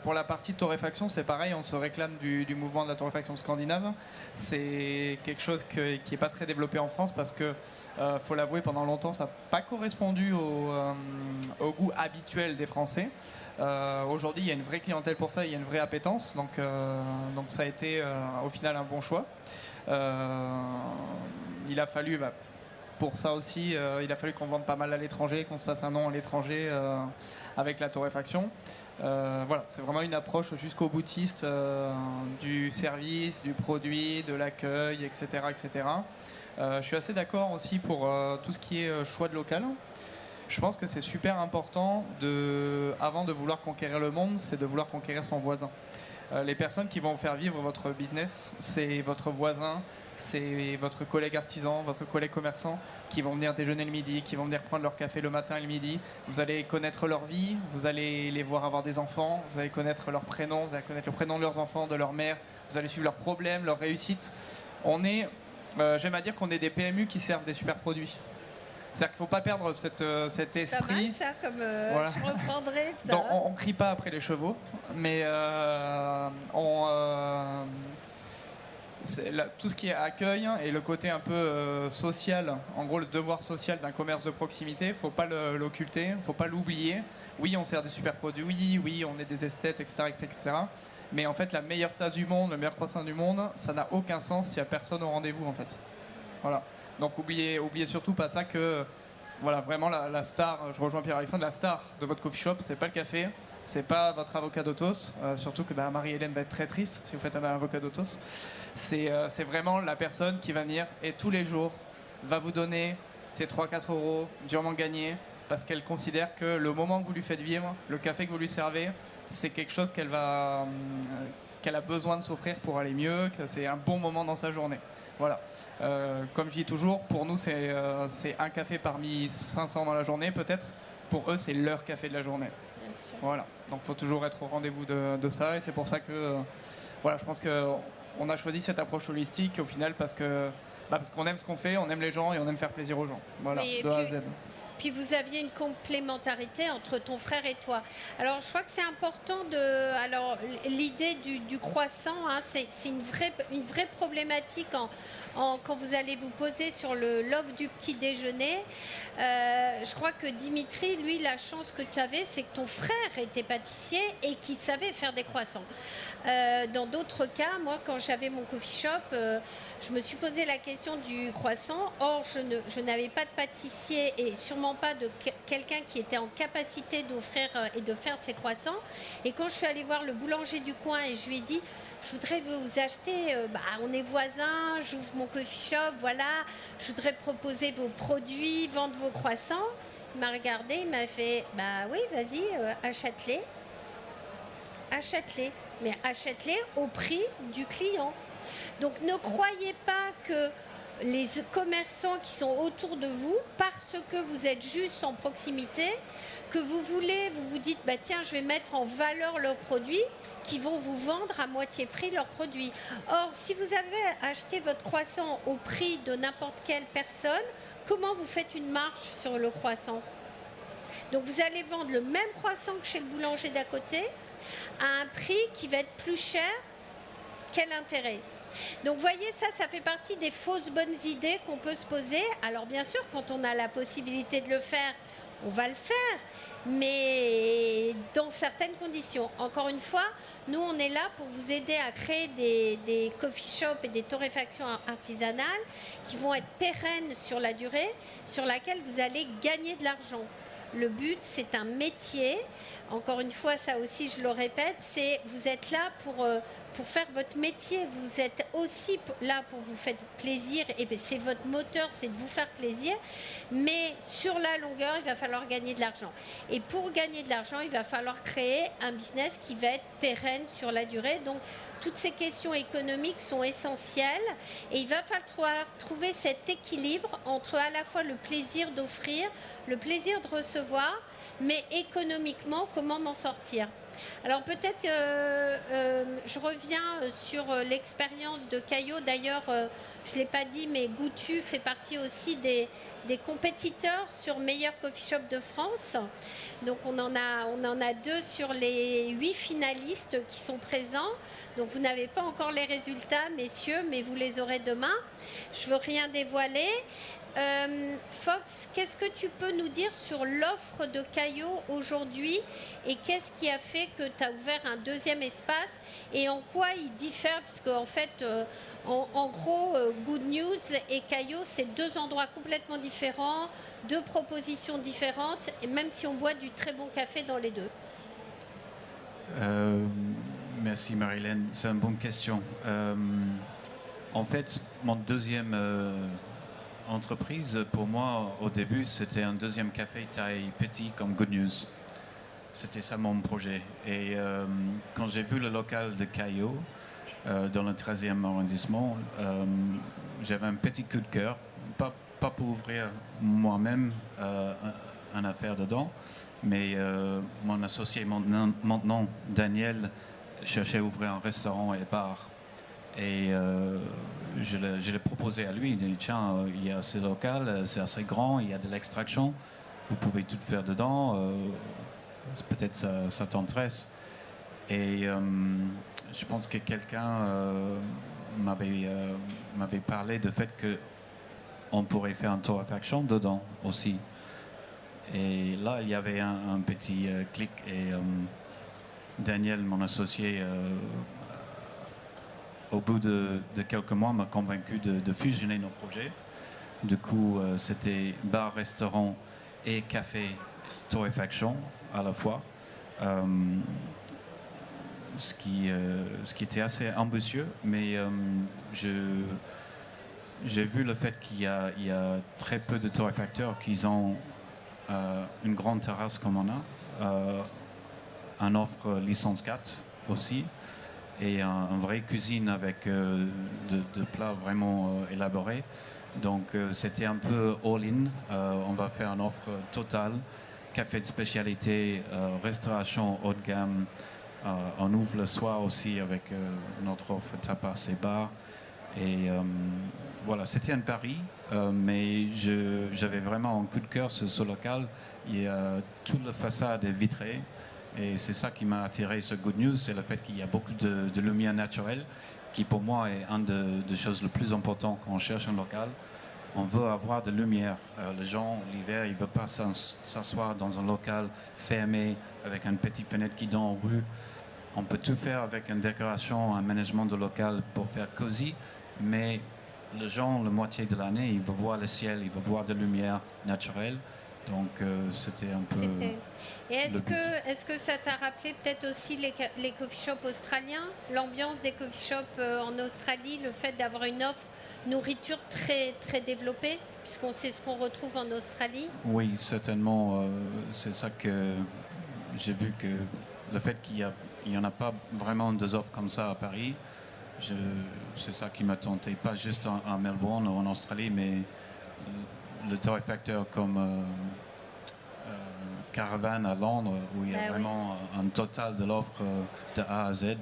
Pour la partie torréfaction, c'est pareil, on se réclame du mouvement de la torréfaction scandinave. C'est quelque chose qui n'est pas très développé en France parce que, faut l'avouer, pendant longtemps, ça n'a pas correspondu au goût habituel des Français. Aujourd'hui, il y a une vraie clientèle pour ça, il y a une vraie appétence, donc ça a été au final un bon choix. Il a fallu... Pour ça aussi, il a fallu qu'on vende pas mal à l'étranger, qu'on se fasse un nom à l'étranger avec la torréfaction. Voilà, c'est vraiment une approche jusqu'au boutiste du service, du produit, de l'accueil, etc. etc. Je suis assez d'accord aussi pour tout ce qui est choix de local. Je pense que c'est super important, avant de vouloir conquérir le monde, c'est de vouloir conquérir son voisin. Les personnes qui vont faire vivre votre business, c'est votre voisin, c'est votre collègue artisan, votre collègue commerçant qui vont venir déjeuner le midi, qui vont venir prendre leur café le matin et le midi. Vous allez connaître leur vie, vous allez les voir avoir des enfants, vous allez connaître leur prénom, vous allez connaître le prénom de leurs enfants, de leur mère, vous allez suivre leurs problèmes, leurs réussites. J'aime à dire qu'on est des PMU qui servent des super produits. C'est-à-dire qu'il ne faut pas perdre cet esprit. C'est pas mal ça, comme voilà. Je reprendrai ça. Donc, on ne crie pas après les chevaux, mais tout ce qui est accueil et le côté un peu social, en gros le devoir social d'un commerce de proximité, il ne faut pas l'occulter, il ne faut pas l'oublier. Oui, on sert des super produits, oui, on est des esthètes, etc., etc., etc. Mais en fait, la meilleure tasse du monde, le meilleur croissant du monde, ça n'a aucun sens s'il n'y a personne au rendez-vous, en fait. Voilà. Donc oubliez surtout pas ça que voilà, vraiment la star, je rejoins Pierre-Alexandre, la star de votre coffee shop, c'est pas le café, c'est pas votre avocadotos, surtout que Marie-Hélène va être très triste si vous faites un avocadotos. C'est vraiment la personne qui va venir et tous les jours va vous donner ses 3-4 euros durement gagnés parce qu'elle considère que le moment que vous lui faites vivre, le café que vous lui servez, c'est quelque chose qu'elle a besoin de s'offrir pour aller mieux, que c'est un bon moment dans sa journée. Voilà. Comme je dis toujours, pour nous, c'est un café parmi 500 dans la journée, peut-être. Pour eux, c'est leur café de la journée. Voilà. Donc, il faut toujours être au rendez-vous de ça. Et c'est pour ça que, voilà, je pense qu'on a choisi cette approche holistique, au final, parce qu'on aime ce qu'on fait, on aime les gens et on aime faire plaisir aux gens. Voilà, de A à Z. Puis vous aviez une complémentarité entre ton frère et toi. Alors je crois que c'est important alors l'idée du croissant, hein, c'est une vraie problématique quand vous allez vous poser sur l'offre du petit déjeuner. Je crois que Dimitri, lui, la chance que tu avais, c'est que ton frère était pâtissier et qu'il savait faire des croissants. Dans d'autres cas, moi, quand j'avais mon coffee shop, je me suis posé la question du croissant. Or, je n'avais pas de pâtissier et sûrement pas de quelqu'un qui était en capacité d'offrir et de faire de ces croissants. Et quand je suis allée voir le boulanger du coin et je lui ai dit, je voudrais vous acheter, on est voisins, j'ouvre mon coffee shop, voilà, je voudrais proposer vos produits, vendre vos croissants. Il m'a regardé, il m'a fait, oui, vas-y, achète-les. Achète-les, mais achète-les au prix du client. Donc ne croyez pas que les commerçants qui sont autour de vous, parce que vous êtes juste en proximité, que vous vous dites, tiens, je vais mettre en valeur leurs produits, qui vont vous vendre à moitié prix leurs produits. Or, si vous avez acheté votre croissant au prix de n'importe quelle personne, comment vous faites une marge sur le croissant? Donc vous allez vendre le même croissant que chez le boulanger d'à côté, à un prix qui va être plus cher. Quel intérêt? Donc, vous voyez, ça fait partie des fausses bonnes idées qu'on peut se poser. Alors, bien sûr, quand on a la possibilité de le faire, on va le faire, mais dans certaines conditions. Encore une fois, nous, on est là pour vous aider à créer des coffee shops et des torréfactions artisanales qui vont être pérennes sur la durée, sur laquelle vous allez gagner de l'argent. Le but, c'est un métier. Encore une fois, ça aussi, je le répète, c'est vous êtes là pour faire votre métier. Vous êtes aussi là pour vous faire plaisir. Et c'est votre moteur, c'est de vous faire plaisir. Mais sur la longueur, il va falloir gagner de l'argent. Et pour gagner de l'argent, il va falloir créer un business qui va être pérenne sur la durée. Donc, toutes ces questions économiques sont essentielles. Et il va falloir trouver cet équilibre entre à la fois le plaisir d'offrir, le plaisir de recevoir, mais économiquement, comment m'en sortir? Alors peut-être je reviens sur l'expérience de Caillot. D'ailleurs, je ne l'ai pas dit, mais Goutu fait partie aussi des compétiteurs sur Meilleur Coffee Shop de France. Donc on en a 2 sur les 8 finalistes qui sont présents. Donc vous n'avez pas encore les résultats, messieurs, mais vous les aurez demain. Je ne veux rien dévoiler. Fox, qu'est-ce que tu peux nous dire sur l'offre de Caillot aujourd'hui et qu'est-ce qui a fait que tu as ouvert un deuxième espace et en quoi il diffère? Parce qu'en fait, en gros, Good News et Caillot, c'est 2 endroits complètement différents, 2 propositions différentes, et même si on boit du très bon café dans les 2. Merci Marie-Hélène, c'est une bonne question. En fait, mon deuxième entreprise, pour moi, au début, c'était un deuxième café taille petit comme Good News. C'était ça mon projet. Et quand j'ai vu le local de Caillot dans le 13e arrondissement, j'avais un petit coup de cœur, pas pour ouvrir moi-même une affaire dedans, mais mon associé maintenant, Daniel, cherchait à ouvrir un restaurant et bar. Et je l'ai proposé à lui, il dit tiens, il y a ce local, c'est assez grand, il y a de l'extraction, vous pouvez tout faire dedans, peut-être ça t'intéresse. Et je pense que quelqu'un m'avait parlé du fait qu'on pourrait faire un torréfaction dedans aussi. Et là, il y avait un petit clic et Daniel, mon associé, au bout de quelques mois, m'a convaincu de fusionner nos projets. Du coup, c'était bar, restaurant et café torréfaction à la fois. Ce qui était assez ambitieux, mais j'ai vu le fait qu'il y a très peu de torréfacteurs qui ont une grande terrasse comme on a, un offre licence 4 aussi, et une vraie cuisine avec de plats vraiment élaborés. Donc c'était un peu all-in. On va faire une offre totale, café de spécialité, restauration haut de gamme. On ouvre le soir aussi avec notre offre tapas et bar. Et voilà, c'était un pari, mais j'avais vraiment un coup de cœur sur ce local. Il y a toute la façade est vitrée. Et c'est ça qui m'a attiré sur Good News, c'est le fait qu'il y a beaucoup de lumière naturelle, qui pour moi est une des choses les plus importantes quand on cherche un local. On veut avoir de lumière. Les gens, l'hiver, ils ne veulent pas s'asseoir dans un local fermé, avec une petite fenêtre qui donne en rue. On peut tout faire avec une décoration, un management de local pour faire cosy, mais les gens, la moitié de l'année, ils veulent voir le ciel, ils veulent voir de la lumière naturelle. Donc c'était un peu... Et est-ce que ça t'a rappelé peut-être aussi les coffee shops australiens, l'ambiance des coffee shops en Australie, le fait d'avoir une offre nourriture très, très développée, puisqu'on sait ce qu'on retrouve en Australie? Oui, certainement. C'est ça que j'ai vu, que le fait qu'il n'y en a pas vraiment des offres comme ça à Paris, c'est ça qui m'a tenté, pas juste à Melbourne ou en Australie, mais le torréfacteur comme Caravan à Londres, où il y a vraiment un total de l'offre de A à Z.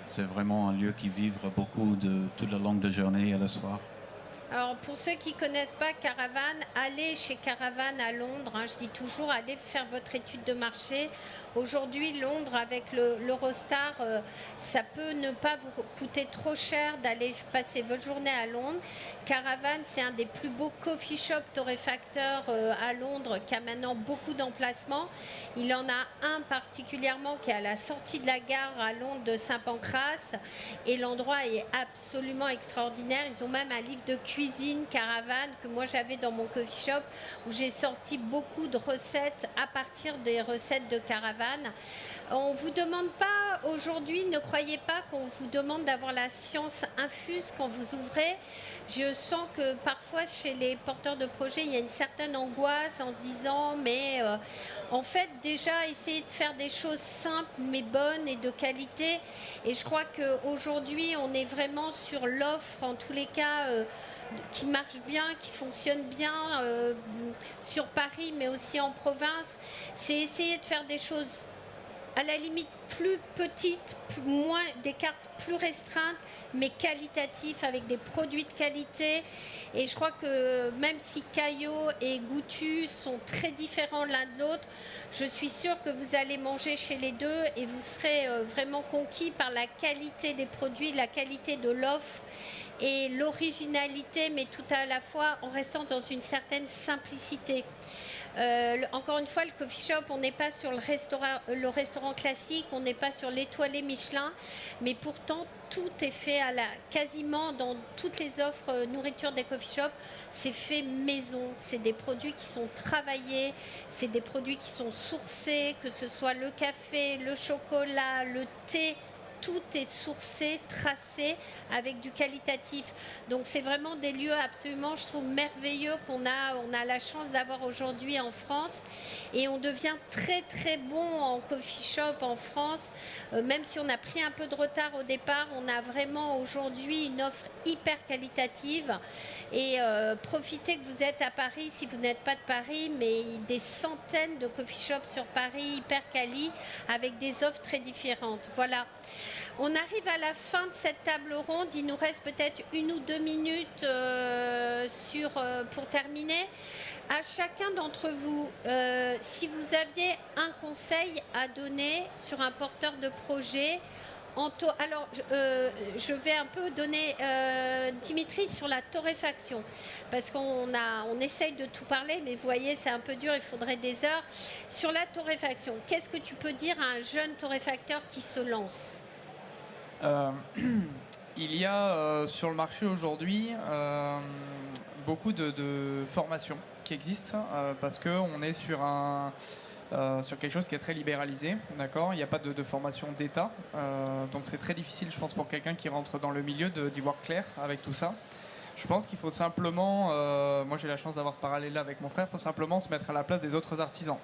C'est vraiment un lieu qui vivre beaucoup de toute la longue de journée et le soir. Alors pour ceux qui ne connaissent pas Caravan, allez chez Caravan à Londres. Je dis toujours, allez faire votre étude de marché. Aujourd'hui, Londres, avec l'Eurostar, ça peut ne pas vous coûter trop cher d'aller passer votre journée à Londres. Caravan, c'est un des plus beaux coffee shops torréfacteurs à Londres qui a maintenant beaucoup d'emplacements. Il en a un particulièrement qui est à la sortie de la gare à Londres de Saint-Pancras. Et l'endroit est absolument extraordinaire. Ils ont même un livre de cuisine Caravan que moi j'avais dans mon coffee shop où j'ai sorti beaucoup de recettes à partir des recettes de Caravan. On ne vous demande pas aujourd'hui, ne croyez pas qu'on vous demande d'avoir la science infuse quand vous ouvrez. Je sens que parfois chez les porteurs de projets, il y a une certaine angoisse en se disant mais en fait déjà essayer de faire des choses simples mais bonnes et de qualité. Et je crois qu'aujourd'hui on est vraiment sur l'offre en tous les cas qui marche bien, qui fonctionne bien sur Paris mais aussi en province. C'est essayer de faire des choses à la limite plus petites, moins des cartes plus restreintes, mais qualitatives avec des produits de qualité. Et je crois que même si Caillot et Goutu sont très différents l'un de l'autre, je suis sûre que vous allez manger chez les deux et vous serez vraiment conquis par la qualité des produits, la qualité de l'offre et l'originalité, mais tout à la fois en restant dans une certaine simplicité. Encore une fois, le coffee shop, on n'est pas sur le restaurant classique, on n'est pas sur l'étoilé Michelin, mais pourtant tout est fait quasiment dans toutes les offres nourriture des coffee shops, c'est fait maison, c'est des produits qui sont travaillés, c'est des produits qui sont sourcés, que ce soit le café, le chocolat, le thé. Tout est sourcé, tracé avec du qualitatif. Donc c'est vraiment des lieux absolument, je trouve, merveilleux qu'on a la chance d'avoir aujourd'hui en France. Et on devient très très bon en coffee shop en France. Même si on a pris un peu de retard au départ, on a vraiment aujourd'hui une offre hyper qualitative. Et profitez que vous êtes à Paris, si vous n'êtes pas de Paris, mais des centaines de coffee shops sur Paris, hyper quali, avec des offres très différentes. Voilà. On arrive à la fin de cette table ronde. Il nous reste peut-être 1 ou 2 minutes pour terminer. À chacun d'entre vous, si vous aviez un conseil à donner sur un porteur de projet, alors, je vais un peu donner Dimitri sur la torréfaction, parce qu'on essaye de tout parler, mais vous voyez, c'est un peu dur, il faudrait des heures. Sur la torréfaction, qu'est-ce que tu peux dire à un jeune torréfacteur qui se lance ? Il y a sur le marché aujourd'hui beaucoup de formations qui existent parce qu'on est sur quelque chose qui est très libéralisé, d'accord ? Il n'y a pas de formation d'État, donc c'est très difficile, je pense, pour quelqu'un qui rentre dans le milieu d'y voir clair avec tout ça. Je pense qu'il faut simplement, moi j'ai la chance d'avoir ce parallèle-là avec mon frère, il faut simplement se mettre à la place des autres artisans.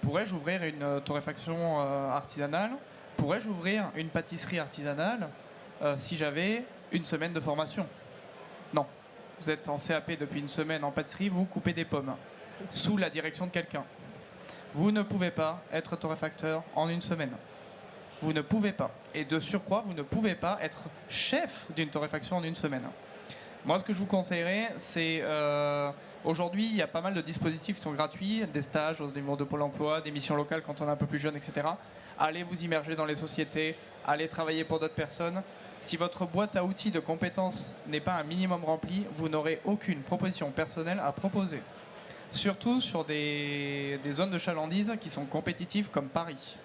Pourrais-je ouvrir une torréfaction artisanale ? Pourrais-je ouvrir une pâtisserie artisanale si j'avais 1 semaine de formation ? Non. Vous êtes en CAP depuis 1 semaine en pâtisserie, vous coupez des pommes sous la direction de quelqu'un. Vous ne pouvez pas être torréfacteur en 1 semaine. Vous ne pouvez pas. Et de surcroît, vous ne pouvez pas être chef d'une torréfaction en 1 semaine. Moi, ce que je vous conseillerais, c'est... aujourd'hui, il y a pas mal de dispositifs qui sont gratuits, des stages au niveau de Pôle emploi, des missions locales quand on est un peu plus jeune, etc. Allez vous immerger dans les sociétés, allez travailler pour d'autres personnes. Si votre boîte à outils de compétences n'est pas un minimum rempli, vous n'aurez aucune proposition personnelle à proposer. Surtout sur des zones de chalandise qui sont compétitives comme Paris,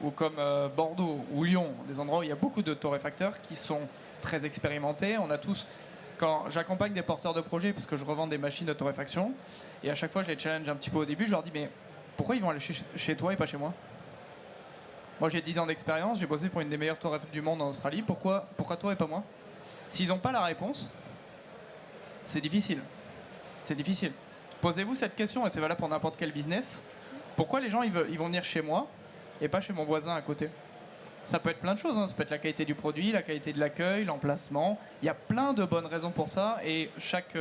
ou comme Bordeaux ou Lyon, des endroits où il y a beaucoup de torréfacteurs qui sont très expérimentés. On a tous... Quand j'accompagne des porteurs de projets, parce que je revends des machines de torréfaction, et à chaque fois je les challenge un petit peu au début, je leur dis mais pourquoi ils vont aller chez toi et pas chez moi ? Moi j'ai 10 ans d'expérience, j'ai bossé pour une des meilleures torréfs du monde en Australie, pourquoi toi et pas moi ? S'ils n'ont pas la réponse, c'est difficile. C'est difficile. Posez-vous cette question, et c'est valable pour n'importe quel business. Pourquoi les gens ils vont venir chez moi et pas chez mon voisin à côté ? Ça peut être plein de choses, hein. Ça peut être la qualité du produit, la qualité de l'accueil, l'emplacement. Il y a plein de bonnes raisons pour ça et chaque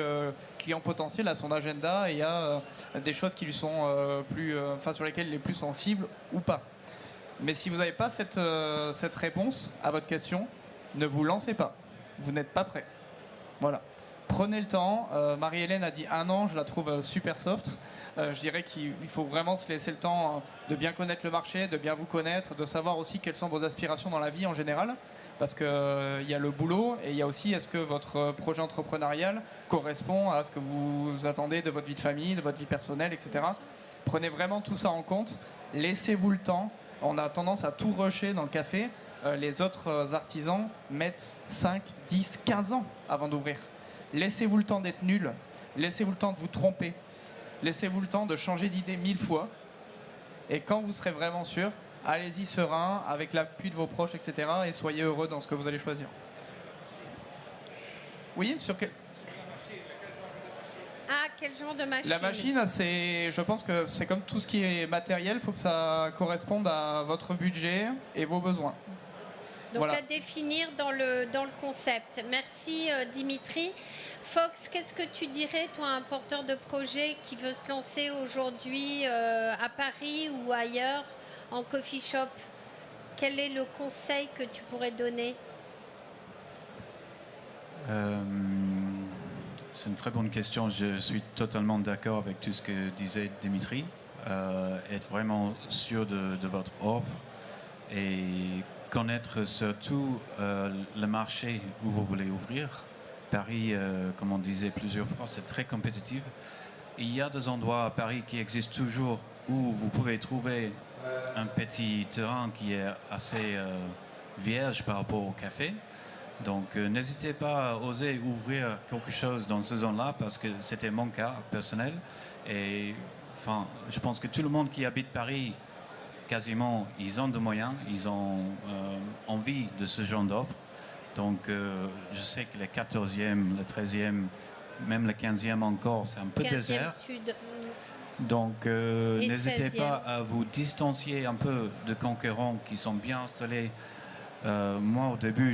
client potentiel a son agenda et il y a des choses qui lui sont sur lesquelles il est plus sensible ou pas. Mais si vous n'avez pas cette réponse à votre question, ne vous lancez pas. Vous n'êtes pas prêt. Voilà. Prenez le temps. Marie-Hélène a dit 1 an, je la trouve super soft. Je dirais qu'il faut vraiment se laisser le temps de bien connaître le marché, de bien vous connaître, de savoir aussi quelles sont vos aspirations dans la vie en général. Parce qu'il y a le boulot et il y a aussi est-ce que votre projet entrepreneurial correspond à ce que vous attendez de votre vie de famille, de votre vie personnelle, etc. Prenez vraiment tout ça en compte. Laissez-vous le temps. On a tendance à tout rusher dans le café. Les autres artisans mettent 5, 10, 15 ans avant d'ouvrir. Laissez-vous le temps d'être nul. Laissez-vous le temps de vous tromper. Laissez-vous le temps de changer d'idée 1000 fois. Et quand vous serez vraiment sûr, allez-y serein, avec l'appui de vos proches, etc. Et soyez heureux dans ce que vous allez choisir. Oui, sur quel... Ah, quel genre de machine? La machine, je pense que c'est comme tout ce qui est matériel, il faut que ça corresponde à votre budget et vos besoins. Donc voilà. À définir dans le concept. Merci Dimitri. Fox, qu'est-ce que tu dirais, toi, à un porteur de projet qui veut se lancer aujourd'hui à Paris ou ailleurs en coffee shop? Quel est le conseil que tu pourrais donner? C'est une très bonne question. Je suis totalement d'accord avec tout ce que disait Dimitri. Être vraiment sûr de votre offre et connaître surtout le marché où vous voulez ouvrir. Paris, comme on disait plusieurs fois, c'est très compétitif. Il y a des endroits à Paris qui existent toujours où vous pouvez trouver un petit terrain qui est assez vierge par rapport au café. Donc n'hésitez pas à oser ouvrir quelque chose dans ce zone-là parce que c'était mon cas personnel. Et enfin, je pense que tout le monde qui habite Paris, quasiment, ils ont des moyens, ils ont envie de ce genre d'offre. Donc je sais que le 14e, le 13e, même le 15e encore, c'est un peu 15e désert. Sud. Donc Et n'hésitez 16e. pas à vous distancier un peu de concurrents qui sont bien installés. Moi, au début,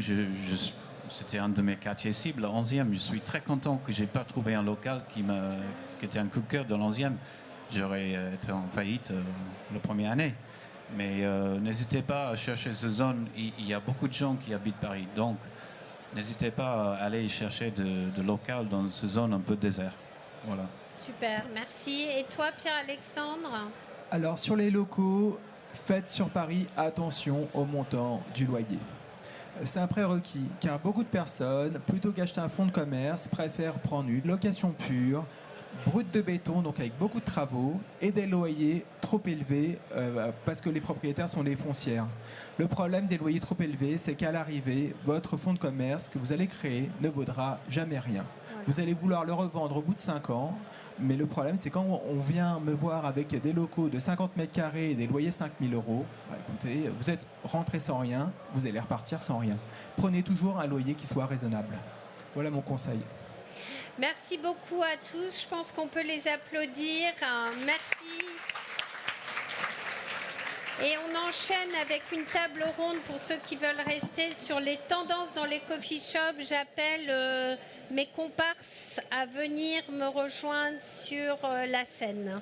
c'était un de mes quartiers cibles, le 11e. Je suis très content que je n'ai pas trouvé un local qui était un coup de cœur de l'11e. J'aurais été en faillite la première année. Mais n'hésitez pas à chercher cette zone. Il y a beaucoup de gens qui habitent Paris. Donc, n'hésitez pas à aller chercher de local dans cette zone un peu désert. Voilà. Super, merci. Et toi, Pierre-Alexandre? Alors sur les locaux, faites sur Paris attention au montant du loyer. C'est un prérequis car beaucoup de personnes, plutôt qu'acheter un fonds de commerce, préfèrent prendre une location pure, brute de béton, donc avec beaucoup de travaux, et des loyers trop élevés parce que les propriétaires sont les foncières. Le problème des loyers trop élevés, c'est qu'à l'arrivée, votre fonds de commerce que vous allez créer ne vaudra jamais rien. Voilà. Vous allez vouloir le revendre au bout de 5 ans, mais le problème, c'est quand on vient me voir avec des locaux de 50 mètres carrés et des loyers 5 000 €, bah, écoutez, vous êtes rentré sans rien, vous allez repartir sans rien. Prenez toujours un loyer qui soit raisonnable. Voilà mon conseil. Merci beaucoup à tous. Je pense qu'on peut les applaudir. Merci. Et on enchaîne avec une table ronde pour ceux qui veulent rester sur les tendances dans les coffee shops. J'appelle mes comparses à venir me rejoindre sur la scène.